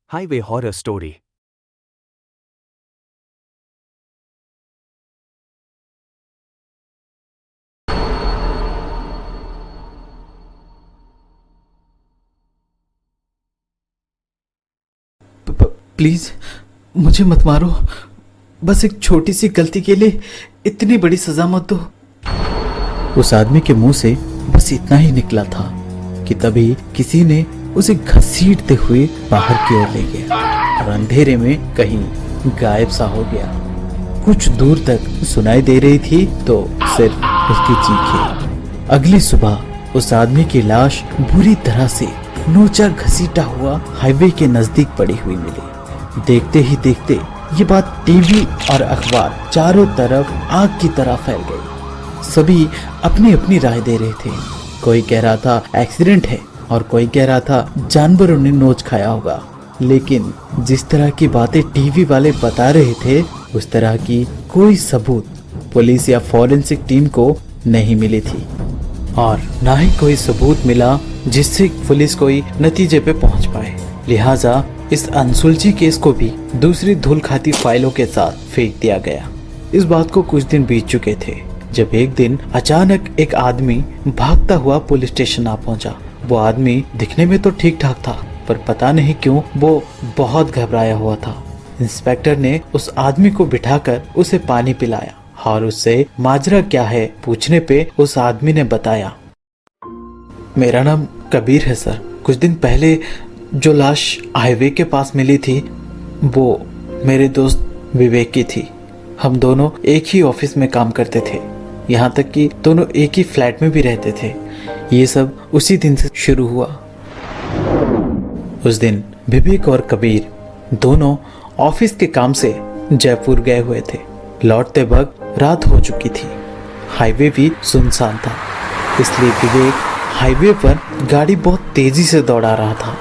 Highway Horror Story. Please मुझे मत मारो। बस एक छोटी सी गलती के लिए इतनी बड़ी सजा मत दो। उस आदमी के मुंह से बस इतना ही निकला था कि तभी किसी ने उसे घसीटते हुए बाहर की ओर ले गया और अंधेरे में कहीं गायब सा हो गया। कुछ दूर तक सुनाई दे रही थी तो सिर्फ उसकी चीखें। अगली सुबह उस आदमी की लाश बुरी तरह से नोचा घसीटा हुआ हाईवे के नजदीक पड़ी हुई मिली। देखते ही देखते ये बात टीवी और अखबार चारों तरफ आग की तरह फैल गई। सभी अपनी अपनी राय दे रहे थे। कोई कह रहा था एक्सीडेंट है और कोई कह रहा था जानवरों ने नोच खाया होगा। लेकिन जिस तरह की बातें टीवी वाले बता रहे थे उस तरह की कोई सबूत पुलिस या फॉरेंसिक टीम को नहीं मिली थी और ना ही कोई सबूत मिला जिससे पुलिस कोई नतीजे पे पहुंच पाए। लिहाजा इस अनसुलझे केस को भी दूसरी धूल खाती फाइलों के साथ फेंक दिया गया। इस बात को कुछ दिन बीत चुके थे जब एक दिन अचानक एक आदमी भागता हुआ पुलिस स्टेशन आ पहुंचा। वो आदमी दिखने में तो ठीक ठाक था पर पता नहीं क्यों वो बहुत घबराया हुआ था। इंस्पेक्टर ने उस आदमी को बिठाकर उसे पानी पिलाया और उससे माजरा क्या है पूछने पे उस आदमी ने बताया, मेरा नाम कबीर है सर। कुछ दिन पहले जो लाश हाईवे के पास मिली थी वो मेरे दोस्त विवेक की थी। हम दोनों एक ही ऑफिस में काम करते थे, यहाँ तक कि दोनों एक ही फ्लैट में भी रहते थे। ये सब उसी दिन से शुरू हुआ। उस दिन विवेक और कबीर दोनों ऑफिस के काम से जयपुर गए हुए थे। लौटते वक्त रात हो चुकी थी। हाईवे भी सुनसान था, इसलिए विवेक हाईवे पर गाड़ी बहुत तेजी से दौड़ा रहा था।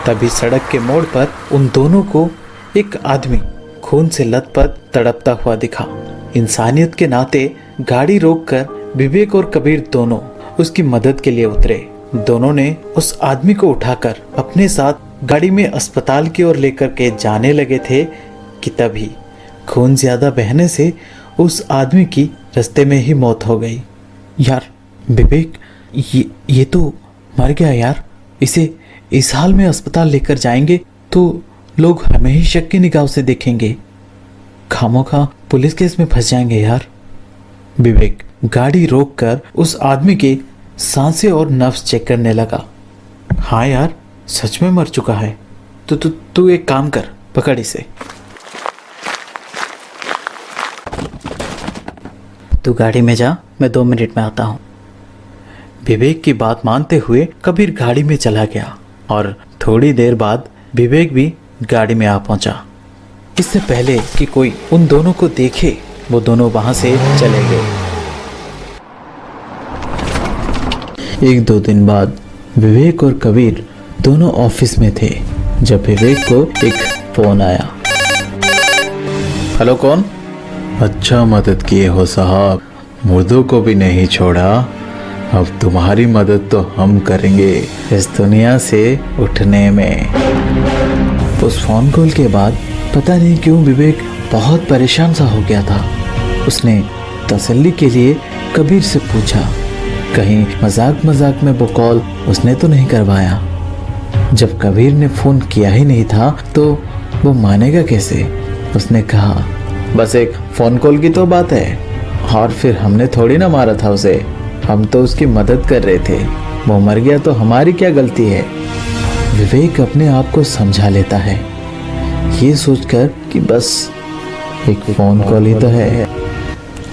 तभी सड़क के मोड़ पर उन दोनों को एक आदमी खून से लथपथ तड़पता हुआ दिखा। इंसानियत के नाते गाड़ी रोककर विवेक और कबीर दोनों उसकी मदद के लिए उतरे। दोनों ने उस आदमी को उठाकर अपने साथ गाड़ी में अस्पताल की ओर लेकर के जाने लगे थे कि तभी खून ज्यादा बहने से उस आदमी की रास्ते में ही मौत हो गई। यार विवेक ये तो मर गया यार। इसे इस हाल में अस्पताल लेकर जाएंगे तो लोग हमें ही शक की निगाह से देखेंगे। खामोखा पुलिस केस में फंस जाएंगे यार। विवेक गाड़ी रोककर उस आदमी के सांसें और नब्ज चेक करने लगा। हाँ यार सच में मर चुका है। तू एक काम कर, पकड़ इसे। तू गाड़ी में जा, मैं 2 मिनट में आता हूँ। विवेक की बात मानते हुए कबीर गाड़ी में चला गया और थोड़ी देर बाद विवेक भी गाड़ी में आ पहुंचा। इससे पहले कि कोई उन दोनों को देखे वो दोनों वहां से चले गए। 1-2 दिन बाद विवेक और कबीर दोनों ऑफिस में थे जब विवेक को एक फोन आया। हेलो कौन? अच्छा मदद किए हो साहब, मुर्दों को भी नहीं छोड़ा। अब तुम्हारी मदद तो हम करेंगे इस दुनिया से उठने में। उस फोन कॉल के बाद पता नहीं क्यों विवेक बहुत परेशान सा हो गया था। उसने तसल्ली के लिए कबीर से पूछा कहीं मजाक मजाक में वो कॉल उसने तो नहीं करवाया। जब कबीर ने फोन किया ही नहीं था तो वो मानेगा कैसे। उसने कहा बस एक फोन कॉल की तो बात है और फिर हमने थोड़ी ना मारा था उसे। हम तो उसकी मदद कर रहे थे। वो मर गया तो हमारी क्या गलती है। विवेक अपने आप को समझा लेता है ये सोचकर कि बस एक फोन कॉल ही तो है।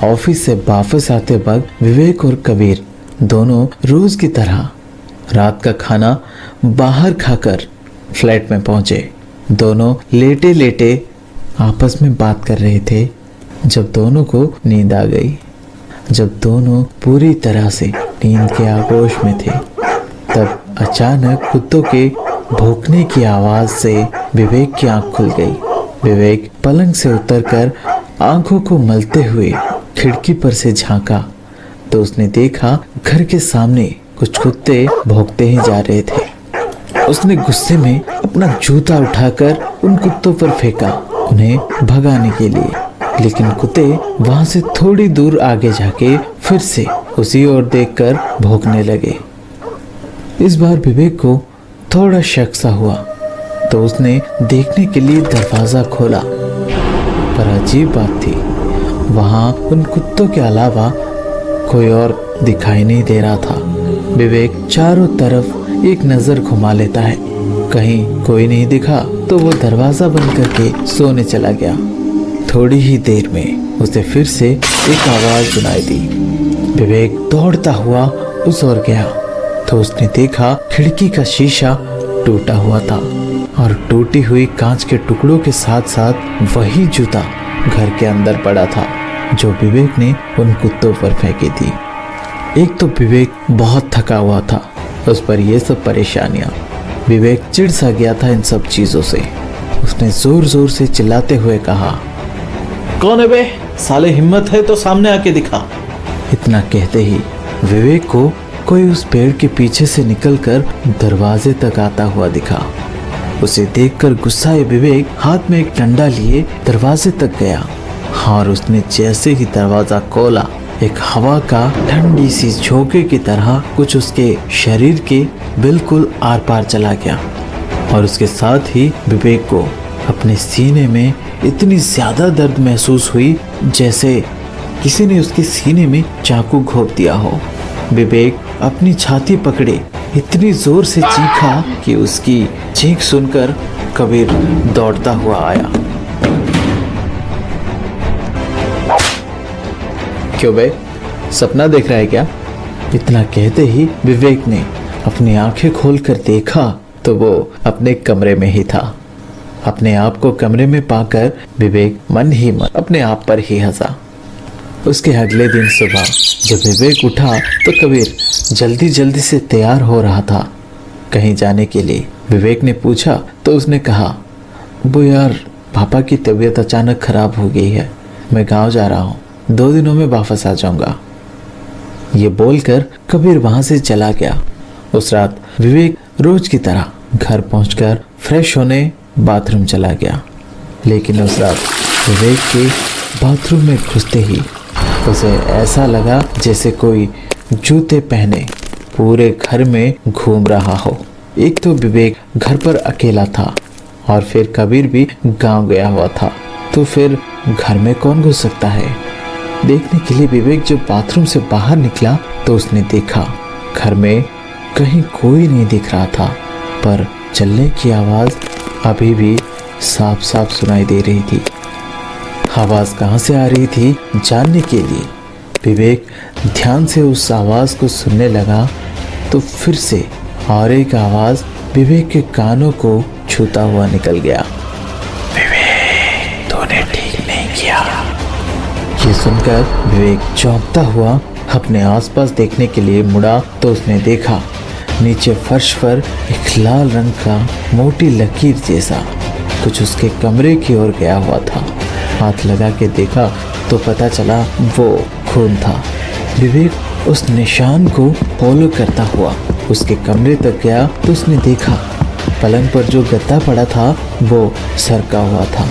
ऑफिस से वापस आते वक्त विवेक और कबीर दोनों रोज की तरह रात का खाना बाहर खाकर फ्लैट में पहुंचे। दोनों लेटे लेटे आपस में बात कर रहे थे जब दोनों को नींद आ गई। जब दोनों पूरी तरह से नींद के आगोश में थे तब अचानक कुत्तों के भौंकने की आवाज से विवेक की आंख खुल गई। विवेक पलंग से उतरकर आंखों को मलते हुए खिड़की पर से झांका तो उसने देखा घर के सामने कुछ कुत्ते भौंकते ही जा रहे थे। उसने गुस्से में अपना जूता उठाकर उन कुत्तों पर फेंका, उन्हें भगाने के लिए। लेकिन कुत्ते वहां से थोड़ी दूर आगे जाके फिर से उसी ओर देखकर भौंकने लगे। इस बार विवेक को थोड़ा शक सा हुआ, तो उसने देखने के लिए दरवाजा खोला। पर अजीब बात थी, वहां उन कुत्तों के अलावा कोई और दिखाई नहीं दे रहा था। विवेक चारों तरफ एक नजर घुमा लेता है, कहीं कोई नहीं दिखा तो वो दरवाजा बंद करके सोने चला गया। थोड़ी ही देर में उसे फिर से एक आवाज सुनाई दी। विवेक दौड़ता हुआ उस ओर गया तो उसने देखा खिड़की का शीशा टूटा हुआ था और टूटी हुई कांच के टुकड़ों के साथ साथ वही जूता घर के अंदर पड़ा था जो विवेक ने उन कुत्तों पर फेंकी थी। एक तो विवेक बहुत थका हुआ था, उस पर ये सब परेशानियां। विवेक चिढ़ सा गया था इन सब चीजों से। उसने जोर जोर से चिल्लाते हुए कहा, कौन है बे? साले हिम्मत है तो सामने आके दिखा। इतना कहते ही विवेक को कोई उस पेड़ के पीछे से निकलकर दरवाजे तक आता हुआ दिखा। उसे देखकर गुस्साए विवेक हाथ में एक डंडा लिए दरवाजे तक गया और उसने जैसे ही दरवाजा खोला, एक हवा का ठंडी सी झोंके की तरह कुछ उसके शरीर के बिल्कुल आर पार चला गया और उसके साथ ही विवेक को अपने सीने में इतनी ज्यादा दर्द महसूस हुई जैसे किसी ने उसके सीने में चाकू घोंप दिया हो। विवेक अपनी छाती पकड़े इतनी जोर से चीखा कि उसकी चीख सुनकर कबीर दौड़ता हुआ आया। क्यों बे, सपना देख रहा है क्या? इतना कहते ही विवेक ने अपनी आंखें खोलकर देखा तो वो अपने कमरे में ही था। अपने आप को कमरे में पाकर विवेक मन ही मन अपने आप पर ही हंसा। उसके अगले दिन सुबह जब विवेक उठा तो कबीर जल्दी जल्दी से तैयार हो रहा था कहीं जाने के लिए। विवेक ने पूछा तो उसने कहा, वो यार पापा की तबीयत अचानक खराब हो गई है, मैं गांव जा रहा हूँ, 2 दिनों में वापस आ जाऊंगा। ये बोलकर कबीर वहां से चला गया। उस रात विवेक रोज की तरह घर पहुंचकर फ्रेश होने बाथरूम चला गया। लेकिन उस रात विवेक के बाथरूम में घुसते ही उसे ऐसा लगा जैसे कोई जूते पहने पूरे घर में घूम रहा हो। एक तो विवेक घर पर अकेला था और फिर कबीर भी गांव गया हुआ था, तो फिर घर में कौन घुस सकता है। देखने के लिए विवेक जब बाथरूम से बाहर निकला तो उसने देखा घर में कहीं कोई नहीं दिख रहा था, पर चलने की आवाज अभी भी साफ साफ सुनाई दे रही थी। आवाज कहाँ से आ रही थी जानने के लिए विवेक ध्यान से उस आवाज को सुनने लगा तो फिर से और एक आवाज विवेक के कानों को छूता हुआ निकल गया। विवेक, तूने ठीक नहीं किया। ये सुनकर विवेक चौंकता हुआ अपने आसपास देखने के लिए मुड़ा तो उसने देखा नीचे फर्श पर एक लाल रंग का मोटी लकीर जैसा कुछ उसके कमरे की ओर गया हुआ था। हाथ लगा के देखा तो पता चला वो खून था। विवेक उस निशान को फॉलो करता हुआ उसके कमरे तक गया तो उसने देखा पलंग पर जो गद्दा पड़ा था वो सरका हुआ था।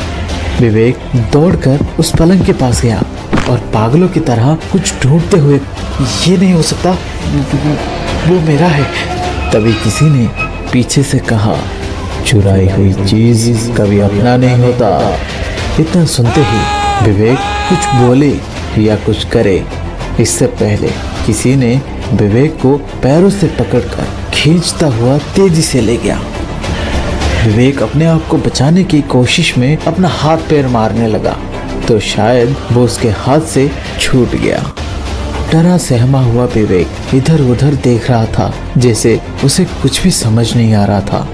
विवेक दौड़कर उस पलंग के पास गया और पागलों की तरह कुछ ढूंढते हुए, ये नहीं हो सकता, वो मेरा है। तभी किसी ने पीछे से कहा, चुराई हुई चीज कभी अपना नहीं होता। इतना सुनते ही विवेक कुछ बोले या कुछ करे इससे पहले किसी ने विवेक को पैरों से पकड़कर खींचता हुआ तेजी से ले गया। विवेक अपने आप को बचाने की कोशिश में अपना हाथ पैर मारने लगा तो शायद वो उसके हाथ से छूट गया। डरा सहमा हुआ विवेक इधर उधर देख रहा था जैसे उसे कुछ भी समझ नहीं आ रहा था।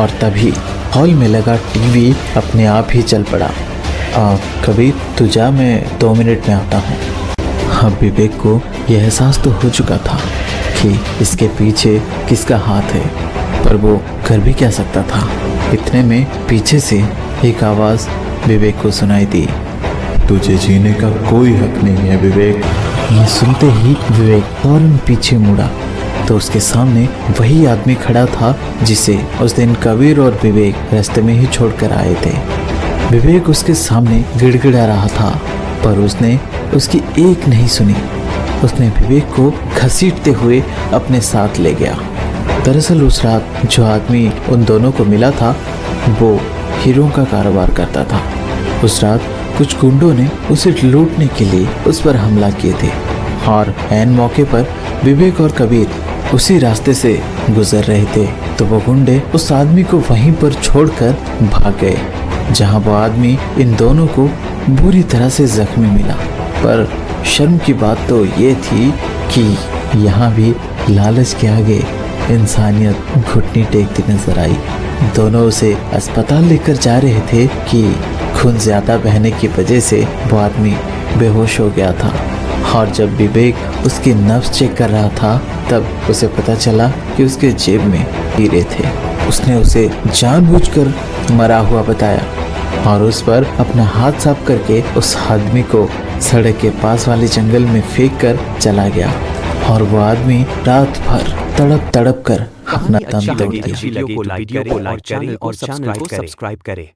और तभी हॉल में लगा टीवी अपने आप ही चल पड़ा। कबीर तू जा, मैं 2 मिनट में आता हूँ। अब विवेक को यह एहसास तो हो चुका था कि इसके पीछे किसका हाथ है, पर वो कर भी क्या सकता था। इतने में पीछे से एक आवाज़ विवेक को सुनाई दी, तुझे जीने का कोई हक नहीं है विवेक। ये सुनते ही विवेक फौरन पीछे मुड़ा तो उसके सामने वही आदमी खड़ा था जिसे उस दिन कबीर और विवेक रास्ते में ही छोड़कर आए थे। विवेक उसके सामने गिड़गिड़ा रहा था, पर उसने उसकी एक नहीं सुनी। उसने विवेक को घसीटते हुए अपने साथ ले गया। दरअसल उस रात जो आदमी उन दोनों को मिला था वो हीरों का कारोबार करता था। उस रात कुछ गुंडों ने उसे लूटने के लिए उस पर हमला किए थे और ऐन मौके पर विवेक और कबीर उसी रास्ते से गुजर रहे थे तो वो गुंडे उस आदमी को वहीं पर छोड़कर भाग गए, जहां वो आदमी इन दोनों को बुरी तरह से जख्मी मिला। पर शर्म की बात तो ये थी कि यहाँ भी लालच के आगे इंसानियत घुटनी टेकती नजर आई। दोनों उसे अस्पताल लेकर जा रहे थे कि खून ज्यादा बहने की वजह से वो आदमी बेहोश हो गया था और जब विवेक उसकी नब्ज चेक कर रहा था तब उसे पता चला कि उसके जेब में हीरे थे। उसने उसे जानबूझकर मरा हुआ बताया और उस पर अपना हाथ साफ करके उस आदमी को सड़क के पास वाले जंगल में फेंक कर चला गया और वो आदमी रात भर तड़प तड़प कर अपना दम तोड़ दिया। वीडियो को लाइक करें और चैनल को सब्सक्राइब करें।